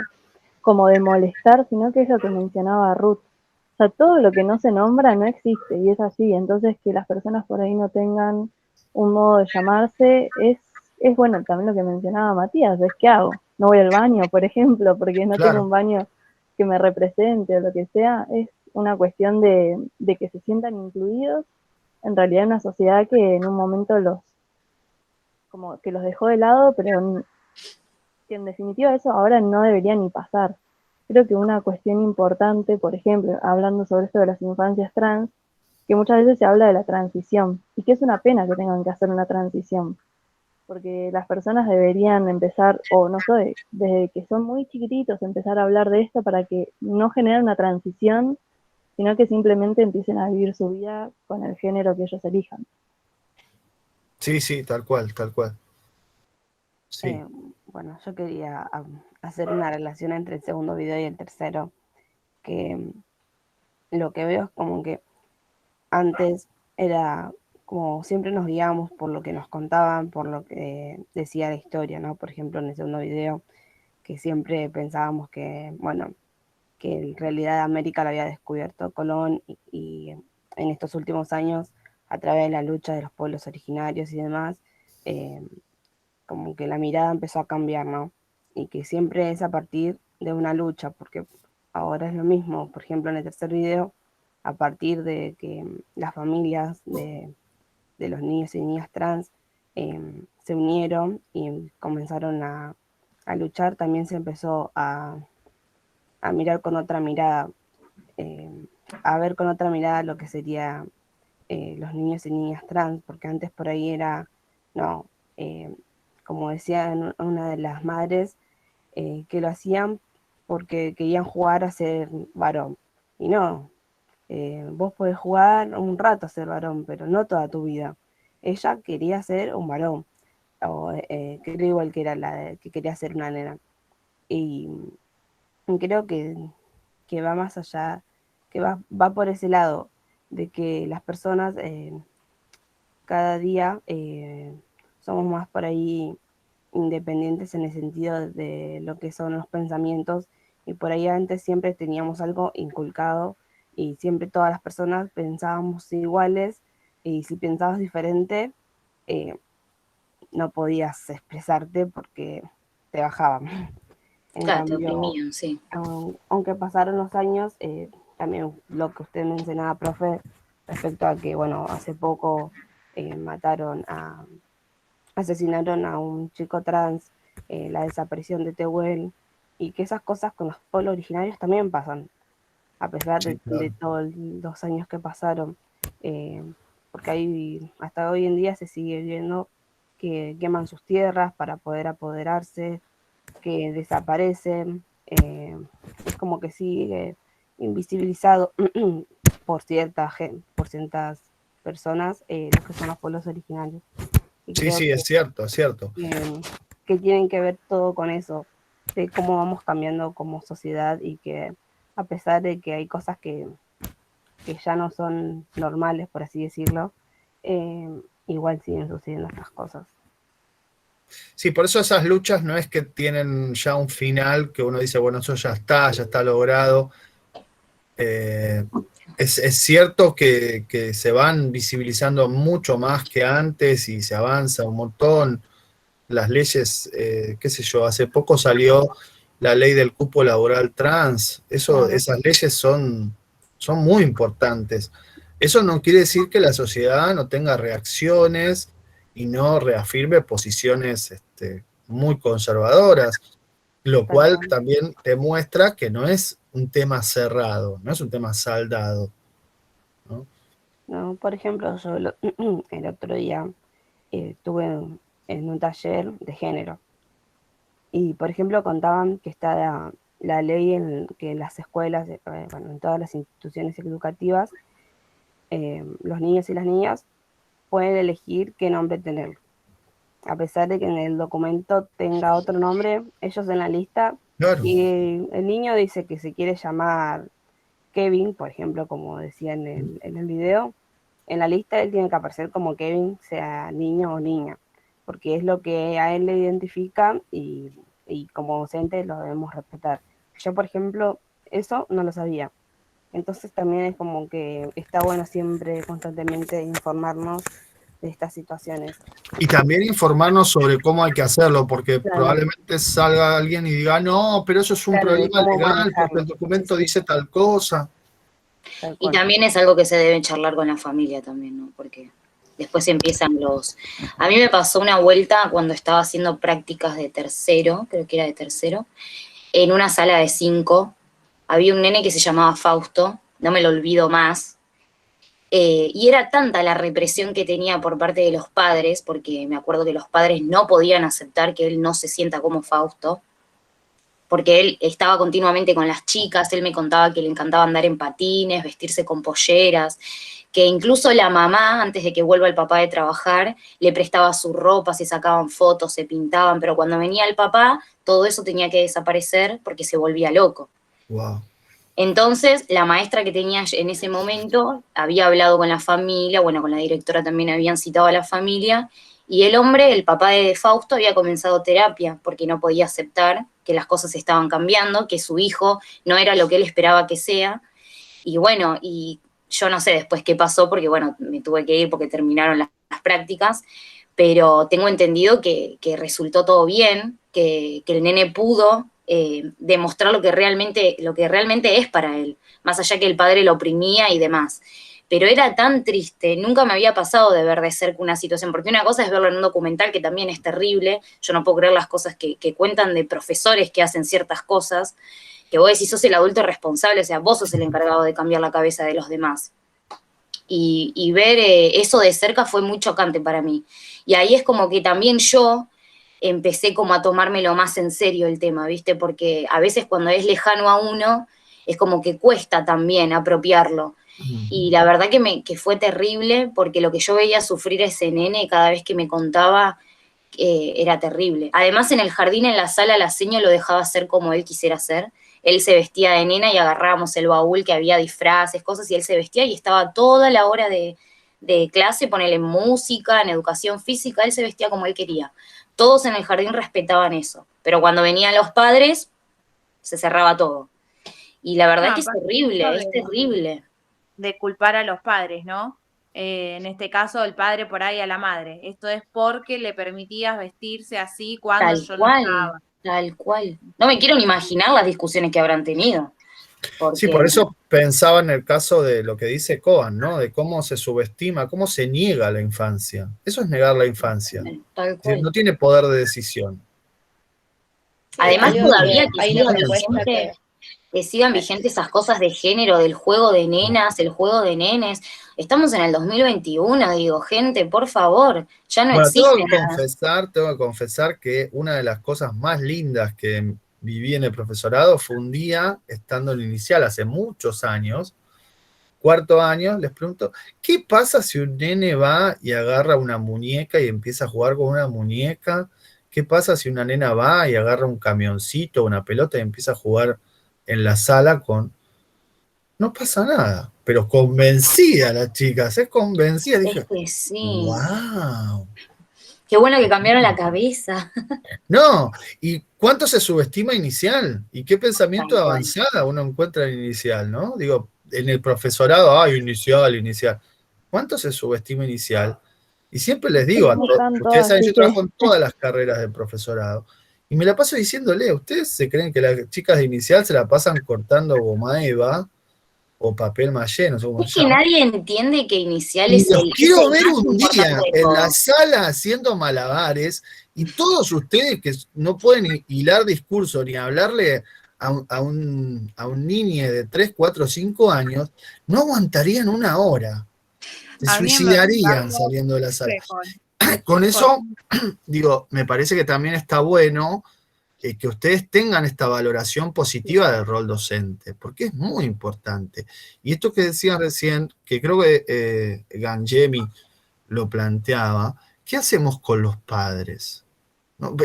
como de molestar, sino que es lo que mencionaba Ruth. O sea, todo lo que no se nombra no existe y es así. Entonces, que las personas por ahí no tengan un modo de llamarse es bueno, también lo que mencionaba Matías, es ¿qué hago? No voy al baño, por ejemplo, porque no tengo Claro. un baño que me represente o lo que sea. una cuestión de que se sientan incluidos en realidad en una sociedad que en un momento como que los dejó de lado, pero que en definitiva eso ahora no debería ni pasar. Creo que una cuestión importante, por ejemplo, hablando sobre esto de las infancias trans, que muchas veces se habla de la transición, y que es una pena que tengan que hacer una transición, porque las personas deberían empezar, o no sé, desde que son muy chiquititos, empezar a hablar de esto para que no genere una transición, sino que simplemente empiecen a vivir su vida con el género que ellos elijan. Sí, sí, tal cual, tal cual. Sí. Bueno, yo quería hacer una relación entre el segundo video y el tercero, que lo que veo es como que antes era como siempre nos guiábamos por lo que nos contaban, por lo que decía la historia, ¿no? Por ejemplo, en el segundo video, que siempre pensábamos que, bueno, que en realidad América la había descubierto Colón y en estos últimos años, a través de la lucha de los pueblos originarios y demás, como que la mirada empezó a cambiar, ¿no? Y que siempre es a partir de una lucha, porque ahora es lo mismo. Por ejemplo, en el tercer video, a partir de que las familias de los niños y niñas trans se unieron y comenzaron a luchar, también se empezó a mirar con otra mirada, a ver con otra mirada lo que sería los niños y niñas trans, porque antes por ahí era, no, como decía una de las madres, que lo hacían porque querían jugar a ser varón. Y no, vos podés jugar un rato a ser varón, pero no toda tu vida. Ella quería ser un varón, o creo igual que era que quería ser una nena. Y creo que va más allá, que va por ese lado, de que las personas cada día somos más por ahí independientes en el sentido de lo que son los pensamientos, y por ahí antes siempre teníamos algo inculcado y siempre todas las personas pensábamos iguales, y si pensabas diferente no podías expresarte porque te bajaban. En Claro, te cambio, oprimían, sí. aunque pasaron los años, también lo que usted mencionaba, profe, respecto a que, bueno, hace poco asesinaron a un chico trans, la desaparición de Tehuel, y que esas cosas con los pueblos originarios también pasan, a pesar Sí, claro. de todos los años que pasaron, porque ahí, hasta hoy en día se sigue viendo que queman sus tierras para poder apoderarse, que desaparecen, es como que sigue invisibilizado por ciertas personas, los que son los pueblos originarios. Y Sí, creo sí, es cierto, es cierto. que tienen que ver todo con eso, de cómo vamos cambiando como sociedad, y que a pesar de que hay cosas que ya no son normales, por así decirlo, igual siguen sucediendo estas cosas. Sí, por eso esas luchas no es que tienen ya un final, que uno dice, bueno, eso ya está logrado. Es cierto que se van visibilizando mucho más que antes y se avanza un montón. Las leyes, qué sé yo, hace poco salió la ley del cupo laboral trans. Esas leyes son muy importantes. Eso no quiere decir que la sociedad no tenga reacciones y no reafirme posiciones muy conservadoras, lo cual también demuestra que no es un tema cerrado, no es un tema saldado, ¿no? No, por ejemplo, yo el otro día estuve en un taller de género, y por ejemplo contaban que está la ley en que en las escuelas, bueno, en todas las instituciones educativas, los niños y las niñas pueden elegir qué nombre tener. A pesar de que en el documento tenga otro nombre, ellos en la lista, Claro. y el niño dice que se quiere llamar Kevin, por ejemplo, como decía en el video, en la lista él tiene que aparecer como Kevin, sea niño o niña, porque es lo que a él le identifica, y como docente lo debemos respetar. Yo, por ejemplo, eso no lo sabía. Entonces también es como que está bueno siempre, constantemente, informarnos de estas situaciones. Y también informarnos sobre cómo hay que hacerlo, porque Claro. probablemente salga alguien y diga, no, pero eso es un Claro, de problema cómo legal, manejarlo. porque el documento Sí, sí. dice tal cosa. Tal Y cual. también es algo que se debe charlar con la familia también, ¿no? Porque después empiezan los... A mí me pasó una vuelta cuando estaba haciendo prácticas de tercero, creo que era de tercero, en una sala de 5. Había un nene que se llamaba Fausto, no me lo olvido más, y era tanta la represión que tenía por parte de los padres, porque me acuerdo que los padres no podían aceptar que él no se sienta como Fausto, porque él estaba continuamente con las chicas, él me contaba que le encantaba andar en patines, vestirse con polleras, que incluso la mamá, antes de que vuelva el papá de trabajar, le prestaba su ropa, se sacaban fotos, se pintaban, pero cuando venía el papá, todo eso tenía que desaparecer porque se volvía loco. Wow. Entonces, la maestra que tenía en ese momento había hablado con la familia, bueno, con la directora también habían citado a la familia, y el hombre, el papá de Fausto, había comenzado terapia porque no podía aceptar que las cosas estaban cambiando, que su hijo no era lo que él esperaba que sea. Y bueno, y yo no sé después qué pasó, porque bueno, me tuve que ir porque terminaron las prácticas, pero tengo entendido que resultó todo bien, que el nene pudo demostrar lo que realmente es para él, más allá que el padre lo oprimía y demás. Pero era tan triste, nunca me había pasado de ver de cerca una situación, porque una cosa es verlo en un documental que también es terrible, yo no puedo creer las cosas que cuentan de profesores que hacen ciertas cosas, que vos decís, sos el adulto responsable, o sea, vos sos el encargado de cambiar la cabeza de los demás. Y ver eso de cerca fue muy chocante para mí. Y ahí es como que también yo empecé como a tomármelo más en serio el tema, ¿viste? Porque a veces cuando es lejano a uno, es como que cuesta también apropiarlo. Y la verdad que fue terrible, porque lo que yo veía sufrir a ese nene cada vez que me contaba era terrible. Además, en el jardín, en la sala, la seño lo dejaba hacer como él quisiera hacer. Él se vestía de nena y agarrábamos el baúl que había disfraces, cosas, y él se vestía y estaba toda la hora de clase, ponerle música, en educación física, él se vestía como él quería. Todos en el jardín respetaban eso, pero cuando venían los padres, se cerraba todo. Y la verdad No, que es aparte terrible, es de, terrible. de culpar a los padres, ¿no? En este caso, el padre por ahí a la madre. Esto es porque le permitías vestirse así cuando Tal yo no cual, estaba. tal cual. No me quiero ni imaginar las discusiones que habrán tenido, Sí, porque por eso pensaba en el caso de lo que dice Cohen, ¿no? De cómo se subestima, cómo se niega la infancia. Eso es negar la infancia. tal Es decir, cual. no tiene poder de decisión. Además, Es Algo muy todavía que que hay una sigan propuesta vigentes, que sigan vigentes esas cosas de género, del juego de nenas, el juego de nenes. Estamos en el 2021, digo, gente, por favor, ya no Bueno, existe nada. tengo que confesar que una de las cosas más lindas que viví en el profesorado fue un día, estando en el inicial, hace muchos años, cuarto año, les pregunto, ¿qué pasa si un nene va y agarra una muñeca y empieza a jugar con una muñeca? ¿Qué pasa si una nena va y agarra un camioncito, una pelota y empieza a jugar en la sala con... No pasa nada, pero convencida a las chicas, es convencida, Es dije, que sí. wow. Qué bueno que cambiaron la cabeza. No, ¿y cuánto se subestima inicial? ¿Y qué pensamiento Tal de cual. avanzada uno encuentra en inicial, no? Digo, en el profesorado, inicial, inicial. ¿Cuánto se subestima inicial? Y siempre les Es digo a que todos, están ustedes todas, saben, yo así que trabajo en todas las carreras del profesorado, y me la paso diciéndole, ¿ustedes se creen que las chicas de inicial se la pasan cortando goma eva o papel maché, no sé cómo Es se que llama? nadie entiende que inicial Y es los es quiero el ver más un importante día de en la todo. sala haciendo malabares y todos ustedes que no pueden hilar discurso ni hablarle a un niño de 3, 4, 5 años, no aguantarían una hora. Se A mí me suicidarían pasó saliendo de la sala. siempre Con con- eso, digo, me parece que también está bueno que ustedes tengan esta valoración positiva del rol docente, porque es muy importante. Y esto que decían recién, que creo que Gangemi lo planteaba, ¿qué hacemos con los padres? ¿No?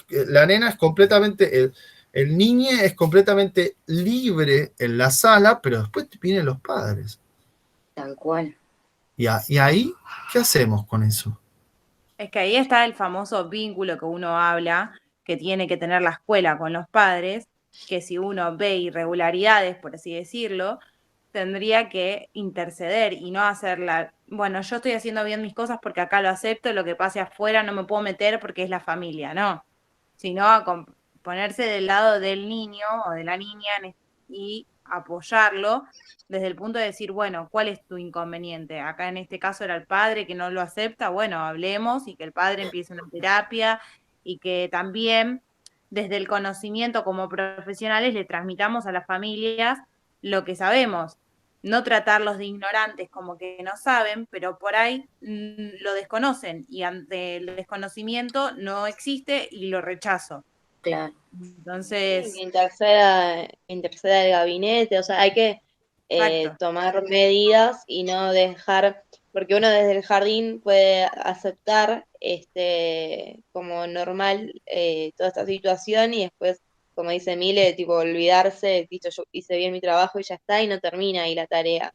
La nena es completamente, el niño es completamente libre en la sala, pero después vienen los padres. Tal cual. Y ahí, ¿qué hacemos con eso? Es que ahí está el famoso vínculo que uno habla, que tiene que tener la escuela con los padres, que si uno ve irregularidades, por así decirlo, tendría que interceder y no hacerla, bueno, yo estoy haciendo bien mis cosas porque acá lo acepto, lo que pase afuera no me puedo meter porque es la familia, no, sino ponerse del lado del niño o de la niña y apoyarlo desde el punto de decir, bueno, ¿cuál es tu inconveniente? Acá en este caso era el padre que no lo acepta, bueno, hablemos y que el padre empiece una terapia y que también desde el conocimiento como profesionales le transmitamos a las familias lo que sabemos. No tratarlos de ignorantes como que no saben, pero por ahí lo desconocen y ante el desconocimiento no existe y lo rechazo. Claro. Entonces, Interceda el gabinete, o sea, hay que tomar medidas y no dejar, porque uno desde el jardín puede aceptar como normal toda esta situación y después, como dice Mile, tipo olvidarse, listo, yo hice bien mi trabajo y ya está, y no termina ahí la tarea.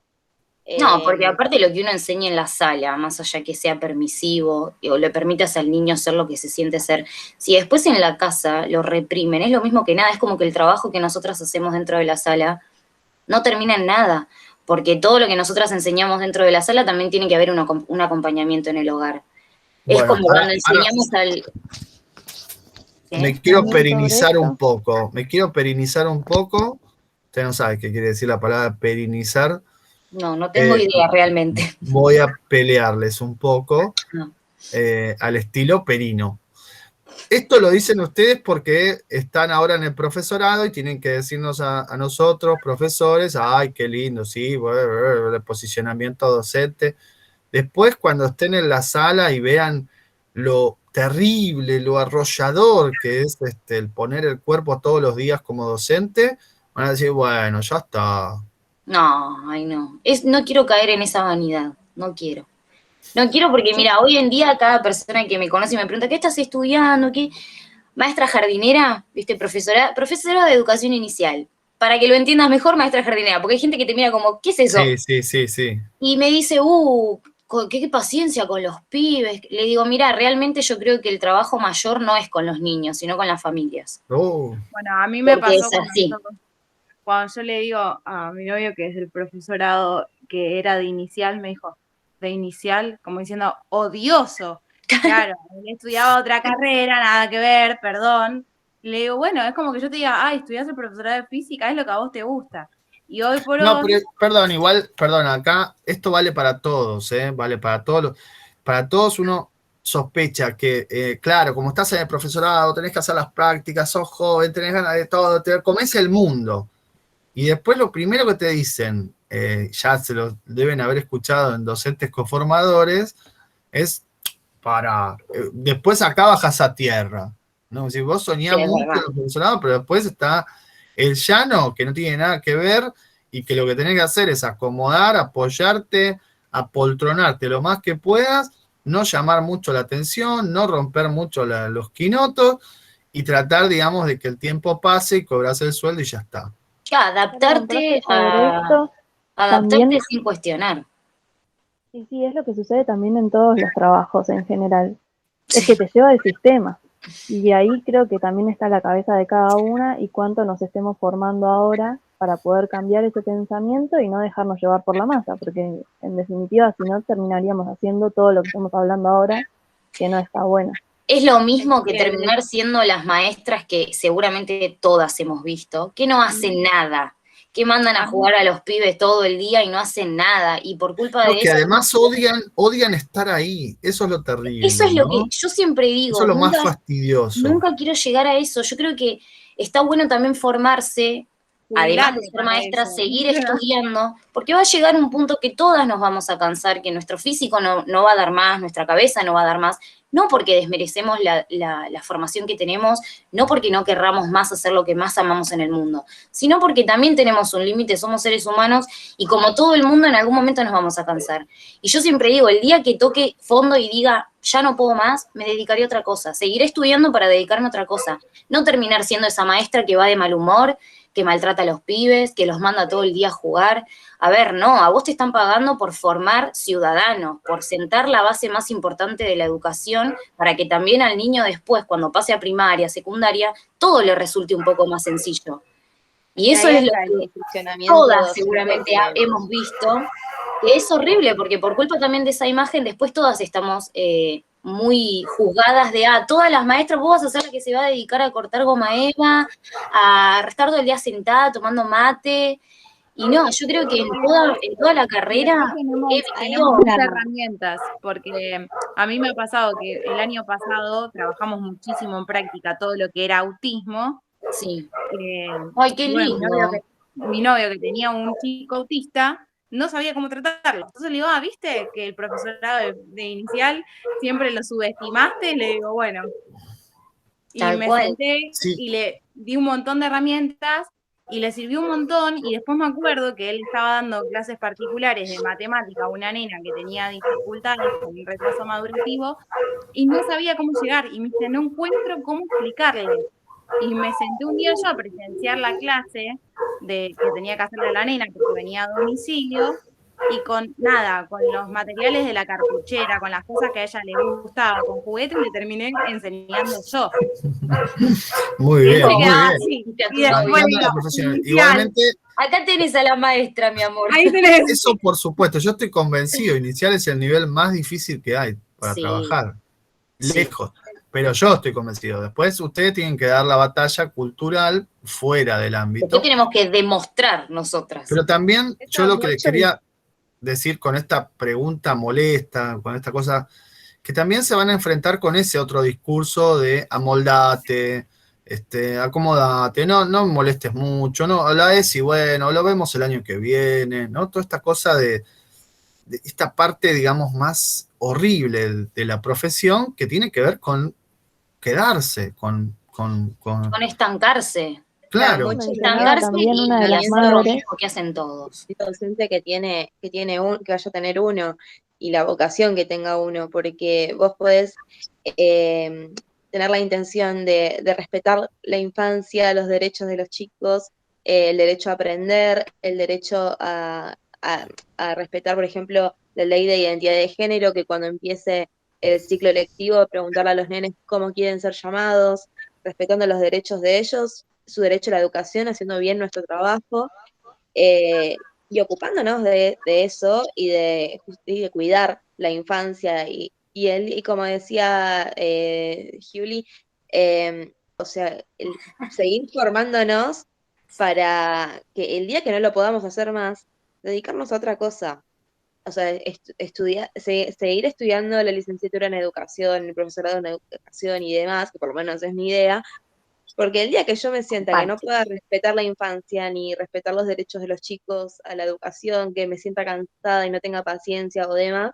No, porque aparte lo que uno enseña en la sala, más allá que sea permisivo o le permitas al niño ser lo que se siente ser, si después en la casa lo reprimen, es lo mismo que nada, es como que el trabajo que nosotras hacemos dentro de la sala no termina en nada, porque todo lo que nosotras enseñamos dentro de la sala también tiene que haber un acompañamiento en el hogar. Es Bueno, como cuando enseñamos al... Me quiero perinizar un poco, usted no sabe qué quiere decir la palabra perinizar. No tengo idea realmente. Voy a pelearles un poco No. al estilo Perino. Esto lo dicen ustedes porque están ahora en el profesorado y tienen que decirnos a nosotros, profesores, ay, qué lindo, sí, el posicionamiento docente. Después, cuando estén en la sala y vean lo terrible, lo arrollador que es el poner el cuerpo todos los días como docente, van a decir, bueno, ya está. No, ay no. No quiero caer en esa vanidad, no quiero. No quiero porque, mira, hoy en día cada persona que me conoce y me pregunta, ¿qué estás estudiando? ¿Qué? Maestra jardinera, ¿viste? Profesora de educación inicial. Para que lo entiendas mejor, maestra jardinera, porque hay gente que te mira como, ¿qué es eso? Sí. Y me dice, qué paciencia con los pibes. Le digo, mira, realmente yo creo que el trabajo mayor no es con los niños, sino con las familias. Bueno, a mí me Porque pasó es así. cuando yo le digo a mi novio que es del profesorado que era de inicial, me dijo, de inicial, como diciendo, odioso. Claro, él estudiaba otra carrera, nada que ver, perdón. Le digo, bueno, es como que yo te diga, estudias el profesorado de física, es lo que a vos te gusta. Y hoy por No, hoy... perdón, acá esto vale para todos, vale para todos. Para todos uno sospecha que, claro, como estás en el profesorado, tenés que hacer las prácticas, sos joven, tenés ganas de todo, te comes el mundo. Y después lo primero que te dicen, ya se lo deben haber escuchado en docentes conformadores, es después acá bajas a tierra. ¿No? Si vos soñás mucho en el profesorado, pero después está el llano, que no tiene nada que ver, y que lo que tenés que hacer es acomodar, apoyarte, apoltronarte lo más que puedas, no llamar mucho la atención, no romper mucho los quinotos, y tratar, digamos, de que el tiempo pase y cobras el sueldo y ya está. Ya, adaptarte también, sin cuestionar. Sí, es lo que sucede también en todos los trabajos en general. Es que te lleva el sistema. Y ahí creo que también está la cabeza de cada una y cuánto nos estemos formando ahora para poder cambiar ese pensamiento y no dejarnos llevar por la masa, porque en definitiva si no terminaríamos haciendo todo lo que estamos hablando ahora, que no está bueno. Es lo mismo que terminar siendo las maestras que seguramente todas hemos visto, que no hacen nada, que mandan a jugar a los pibes todo el día y no hacen nada, y por culpa de eso... Que además odian estar ahí, eso es lo terrible. Eso es lo que yo siempre digo. Eso es lo más fastidioso. Nunca quiero llegar a eso, yo creo que está bueno también formarse, además de ser maestra, seguir estudiando, porque va a llegar un punto que todas nos vamos a cansar, que nuestro físico no va a dar más, nuestra cabeza no va a dar más, no porque desmerecemos la formación que tenemos, no porque no querramos más hacer lo que más amamos en el mundo, sino porque también tenemos un límite, somos seres humanos, y como todo el mundo en algún momento nos vamos a cansar. Y yo siempre digo, el día que toque fondo y diga, ya no puedo más, me dedicaré a otra cosa, seguiré estudiando para dedicarme a otra cosa, no terminar siendo esa maestra que va de mal humor, que maltrata a los pibes, que los manda todo el día a jugar. A ver, no, a vos te están pagando por formar ciudadanos, por sentar la base más importante de la educación para que también al niño después, cuando pase a primaria, secundaria, todo le resulte un poco más sencillo. Y eso es lo que todas seguramente hemos visto, que es horrible, porque por culpa también de esa imagen, después todas estamos muy juzgadas de, todas las maestras, vos vas a ser la que se va a dedicar a cortar goma eva, a estar todo el día sentada tomando mate. Y no, yo creo que en toda la carrera tenemos muchas herramientas, porque a mí me ha pasado que el año pasado trabajamos muchísimo en práctica todo lo que era autismo. Sí. Ay, qué lindo. Mi novio que tenía un chico autista no sabía cómo tratarlo. Entonces le digo, viste que el profesorado de inicial siempre lo subestimaste. Le digo, bueno. Y me senté y le di un montón de herramientas y le sirvió un montón. Y después me acuerdo que él estaba dando clases particulares de matemática a una nena que tenía dificultades con un retraso madurativo y no sabía cómo llegar. Y me dice, no encuentro cómo explicarle. Y me senté un día yo a presenciar la clase que tenía que hacerle a la nena porque venía a domicilio y con los materiales de la cartuchera, con las cosas que a ella le gustaba, con juguetes, le terminé enseñando yo. Muy bien, muy bien. Así, y después igualmente, acá tenés a la maestra, mi amor. Ahí tenés. Eso por supuesto, yo estoy convencido, inicial es el nivel más difícil que hay para trabajar, lejos. Pero yo estoy convencido. Después ustedes tienen que dar la batalla cultural fuera del ámbito. Después tenemos que demostrar nosotras. Pero también yo lo que les quería decir con esta pregunta molesta, con esta cosa, que también se van a enfrentar con ese otro discurso de amoldate, acomodate, no me molestes mucho, no, la es y bueno, lo vemos el año que viene, ¿no? Toda esta cosa de esta parte, digamos, más horrible de la profesión que tiene que ver con quedarse, con estancarse. Claro. Estancarse y hacer lo mismo que hacen todos. El docente que vaya a tener uno y la vocación que tenga uno, porque vos podés tener la intención de respetar la infancia, los derechos de los chicos, el derecho a aprender, el derecho a respetar, por ejemplo, la ley de identidad de género, que cuando empiece el ciclo lectivo, preguntarle a los nenes cómo quieren ser llamados, respetando los derechos de ellos, su derecho a la educación, haciendo bien nuestro trabajo, y ocupándonos de eso y de cuidar la infancia. Y como decía Juli, o sea, seguir formándonos para que el día que no lo podamos hacer más, dedicarnos a otra cosa. O sea, seguir estudiando la licenciatura en educación, el profesorado en educación y demás, que por lo menos es mi idea, porque el día que yo me sienta que no pueda respetar la infancia, ni respetar los derechos de los chicos a la educación, que me sienta cansada y no tenga paciencia o demás,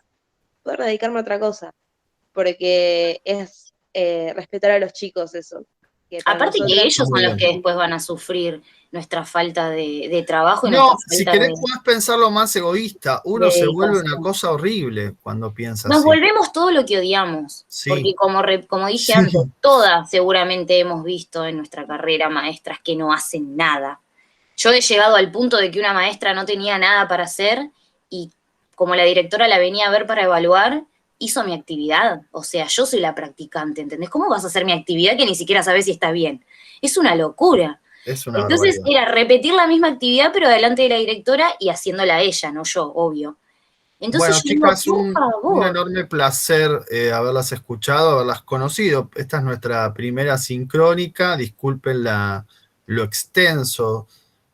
poder dedicarme a otra cosa, porque es respetar a los chicos eso. Aparte que ellos son los que después van a sufrir nuestra falta de trabajo. No, si querés podés pensarlo más egoísta. Uno se vuelve una cosa horrible cuando piensa así. Nos volvemos todo lo que odiamos. Sí. Porque como dije antes, todas seguramente hemos visto en nuestra carrera maestras que no hacen nada. Yo he llegado al punto de que una maestra no tenía nada para hacer y como la directora la venía a ver para evaluar, hizo mi actividad. O sea, yo soy la practicante, ¿entendés? ¿Cómo vas a hacer mi actividad que ni siquiera sabes si está bien? Es una locura. Entonces era repetir la misma actividad, pero delante de la directora y haciéndola ella, no yo, obvio. Entonces, bueno, chicas, un enorme placer haberlas escuchado, haberlas conocido. Esta es nuestra primera sincrónica. Disculpen lo extenso.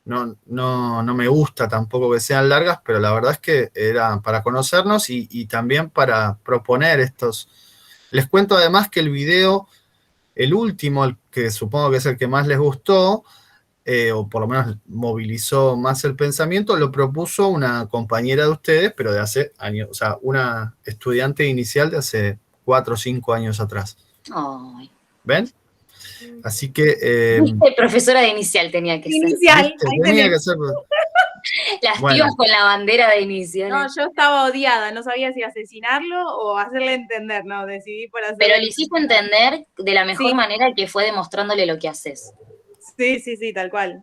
No me gusta tampoco que sean largas, pero la verdad es que era para conocernos y también para proponer estos. Les cuento además que el video, el último, el que supongo que es el que más les gustó, o por lo menos movilizó más el pensamiento, lo propuso una compañera de ustedes, pero de hace años, o sea, una estudiante inicial de hace 4 o 5 años atrás. Ay. ¿Ven? Así que... profesora de inicial tenía que ser. Inicial. Tenía que ser... Las pibas con la bandera de inicial. No, yo estaba odiada, no sabía si asesinarlo o hacerle entender, no, decidí por hacerle. Pero le hiciste entender de la mejor manera que fue demostrándole lo que haces. Sí, tal cual.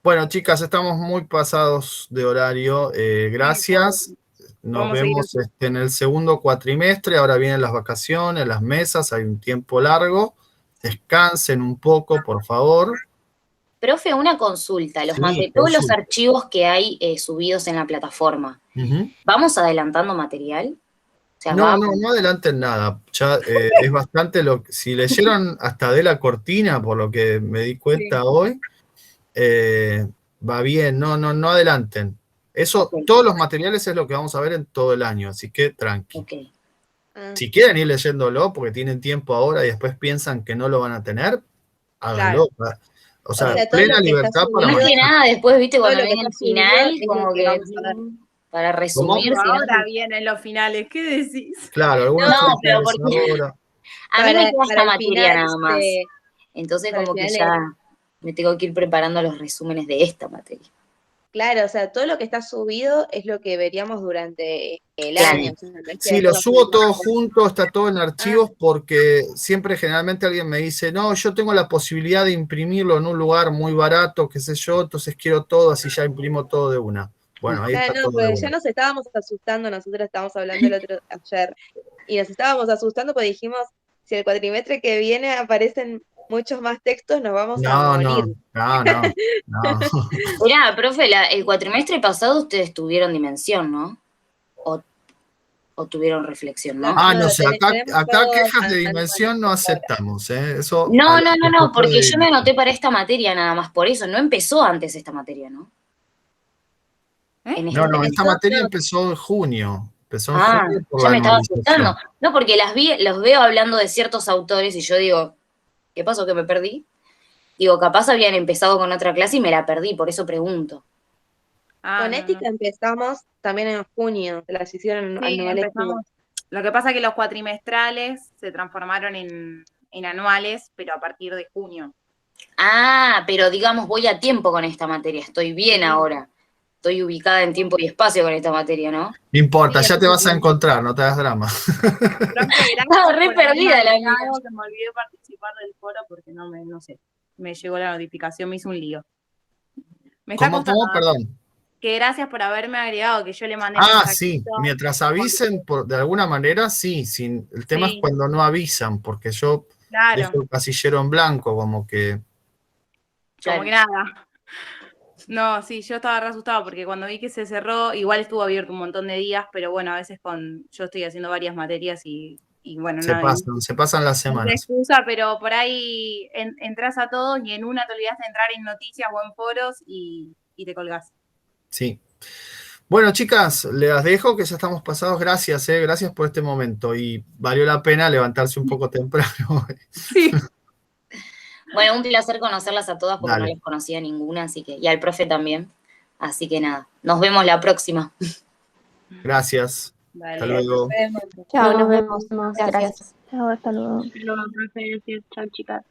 Bueno, chicas, estamos muy pasados de horario. Gracias. Nos vemos en el segundo cuatrimestre. Ahora vienen las vacaciones, las mesas, hay un tiempo largo. Descansen un poco, por favor. Profe, una consulta. Todos los archivos que hay subidos en la plataforma, ¿vamos adelantando material? sea, No, vamos. no adelanten nada. Ya es bastante si leyeron hasta de la cortina, por lo que me di cuenta hoy, va bien, no adelanten. Eso, Ok. todos los materiales es lo que vamos a ver en todo el año, así que tranqui. Ok. Si quieren ir leyéndolo porque tienen tiempo ahora y después piensan que no lo van a tener, háganlo. O sea, sea, todo plena lo que está libertad para Más subido, que manejar. nada, después, viste, todo cuando lo que viene está el subido final, es lo como que que vamos a ver. para resumir, Pero si no, ahora vienen los finales, ¿qué decís? Claro, algunos no, pero finales porque ahora. a mí me queda Para esta el materia final, nada más. Entonces, para el como que final ya me tengo que ir preparando los resúmenes de esta materia. claro, o sea, todo lo que está subido es lo que veríamos durante el Claro. año. O sea, no es que Sí, lo después subo todo subimos- junto, está todo en archivos porque siempre generalmente alguien me dice, no, yo tengo la posibilidad de imprimirlo en un lugar muy barato, qué sé yo, entonces quiero todo, así ya imprimo todo de una. Bueno, ahí está Claro, no, todo de pero ya una. nos estábamos asustando, nosotros estábamos hablando el otro ayer, y nos estábamos asustando porque dijimos, si el cuatrimestre que viene aparecen muchos más textos, nos vamos a No, morir. no. Mirá, profe, el cuatrimestre pasado ustedes tuvieron dimensión, ¿no? O tuvieron reflexión, ¿no? Ah, No, no lo sé, tenemos acá todo quejas de anuales dimensión no por ahora. aceptamos, ¿eh? Eso a No, los no, no, no, profesores porque de yo me dimensión. anoté para esta materia nada más por eso. No empezó antes esta materia, ¿no? En No, este esta semestre. materia empezó en junio. Empezó en Ah, junio por ya la me estaba asustando. anualización. No, porque los veo hablando de ciertos autores y yo digo, ¿qué pasó que me perdí? Digo, capaz habían empezado con otra clase y me la perdí, por eso pregunto. Ah, Con no, ética no. empezamos también en junio, se las hicieron Sí, anuales. empezamos. Lo que pasa es que los cuatrimestrales se transformaron en anuales, pero a partir de junio. Ah, pero digamos, voy a tiempo con esta materia, estoy bien Sí. ahora. Estoy ubicada en tiempo y espacio con esta materia, ¿no? No importa, Sí, ya te vas a profe, encontrar, no te hagas drama. gracias Estaba re por haberme perdida la mía. agregado, que me olvidé de participar del foro porque no sé, me llegó la notificación, me hizo un lío. Me está ¿Cómo? costando, Perdón. que gracias por haberme agregado, que yo le mandé Ah, mensajito. sí, mientras avisen, de alguna manera, sí. El tema es Sí, cuando no avisan, porque yo dejo claro, el casillero en blanco, como que... como que nada. No, sí, yo estaba re asustada porque cuando vi que se cerró, igual estuvo abierto un montón de días, pero bueno, a veces yo estoy haciendo varias materias y bueno, no Se pasan las es semanas. excusa, pero por ahí entras a todos y en una te olvidas de entrar en noticias o en foros y te colgás. Sí. Bueno, chicas, les dejo que ya estamos pasados. Gracias, gracias por este momento. Y valió la pena levantarse un poco temprano. Sí. Bueno, un placer conocerlas a todas porque no Dale. les conocía ninguna, así que, y al profe también. Así que nada, nos vemos la próxima. Gracias. Dale, Hasta luego. Chao, nos vemos. Gracias. Chao, hasta luego. No, profe, chao, chicas.